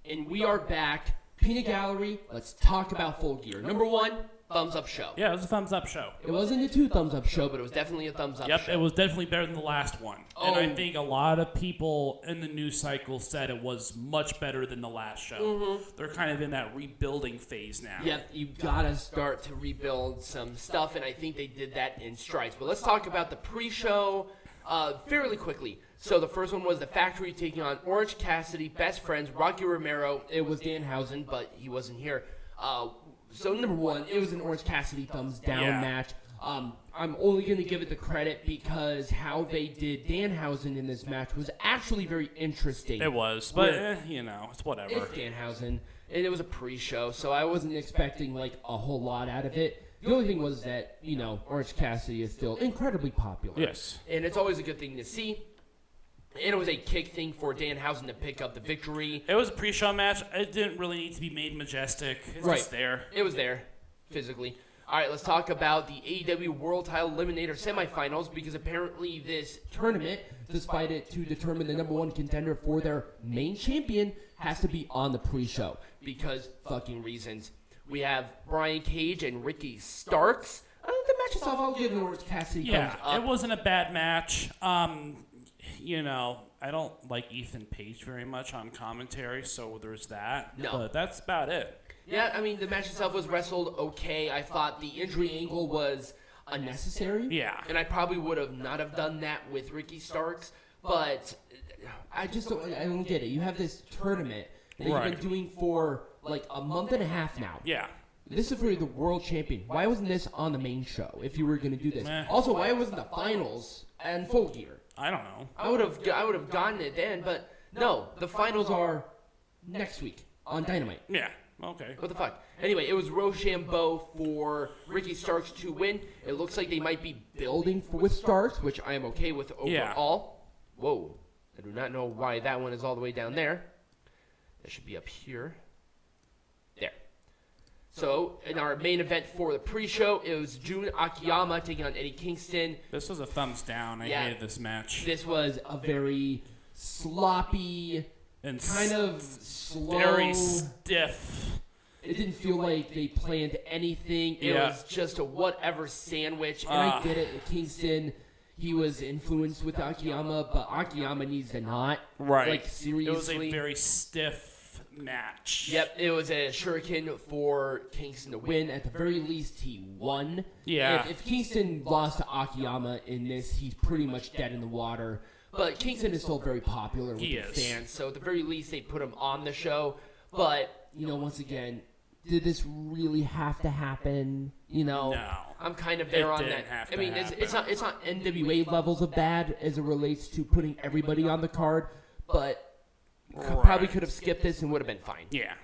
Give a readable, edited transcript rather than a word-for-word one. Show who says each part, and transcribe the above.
Speaker 1: and we are back. Peanut Gallery, let's talk about Full Gear. Number 1, thumbs up show.
Speaker 2: Yeah, it was a thumbs up show.
Speaker 1: It wasn't a 2 thumbs up show, but it was definitely a thumbs up show.
Speaker 2: Yep, it was definitely better than the last one. And I think a lot of people in the news cycle said it was much better than the last show. Mm-hmm. They're kind of in that rebuilding phase now.
Speaker 1: Yep, you gotta start to rebuild some stuff, and I think they did that in strides. But let's talk about the pre-show fairly quickly. So the first one was the Factory taking on Orange Cassidy, Best Friends, Rocky Romero. It was Danhausen, but he wasn't here. So number 1, it was an Orange Cassidy thumbs down match. I'm only going to give it the credit because how they did Danhausen in this match was actually very interesting.
Speaker 2: It was, but it's whatever.
Speaker 1: It's Danhausen, and it was a pre-show, so I wasn't expecting like a whole lot out of it. The only thing was that, Orange Cassidy is still incredibly popular.
Speaker 2: Yes.
Speaker 1: And it's always a good thing to see. And it was a kick thing for Danhausen to pick up the victory.
Speaker 2: It was a pre-show match. It didn't really need to be made majestic. It's just there.
Speaker 1: It was there, physically. All right, let's talk about the AEW World Title Eliminator semifinals, because apparently this tournament, despite it to determine the number 1 contender for their main champion, has to be on the pre-show because fucking reasons. We have Brian Cage and Ricky Starks. The match itself, I'll give Orange Cassidy thumbs up.
Speaker 2: It wasn't a bad match. I don't like Ethan Page very much on commentary, so there's that.
Speaker 1: No.
Speaker 2: But that's about it.
Speaker 1: Yeah, I mean, the match itself was wrestled okay. I thought the injury angle was unnecessary.
Speaker 2: Yeah.
Speaker 1: And I probably would have not have done that with Ricky Starks, but I don't get it. You have this tournament that you've been doing for like a month and a half now.
Speaker 2: Yeah.
Speaker 1: This is for the world champion. Why wasn't this on the main show if you were going to do this? Also, why wasn't the finals and Full Gear?
Speaker 2: I don't know.
Speaker 1: I would have gotten it then, but no. The finals are next week on Dynamite.
Speaker 2: Yeah. Okay.
Speaker 1: What the fuck? Anyway, it was Rochambeau for Ricky Starks to win. It looks like they might be building with Starks, which I am okay with overall. Yeah. Whoa. I do not know why that one is all the way down there. That should be up here. There. So, in our main event for the pre-show, it was Jun Akiyama taking on Eddie Kingston.
Speaker 2: This was a thumbs down. I hated this match.
Speaker 1: This was a very sloppy and kind of slow.
Speaker 2: Very stiff.
Speaker 1: It didn't feel like they planned anything. It was just a whatever sandwich. And I get it. Kingston, he was influenced with Akiyama, but Akiyama needs to not.
Speaker 2: Right.
Speaker 1: Like, seriously.
Speaker 2: It was a very stiff match.
Speaker 1: Yep, it was a shuriken for Kingston to win. At the very least, he won.
Speaker 2: Yeah.
Speaker 1: If Kingston lost to Akiyama in this, he's pretty much dead in the water. But Kingston is still very popular with the fans, so at the very least, they put him on the show. But, once again, did this really have to happen?
Speaker 2: No.
Speaker 1: I'm kind of there on that.
Speaker 2: Have
Speaker 1: I mean,
Speaker 2: to
Speaker 1: it's not NWA levels of bad as it relates to putting everybody on the card, but probably could have skipped this and would have been fine.
Speaker 2: Yeah.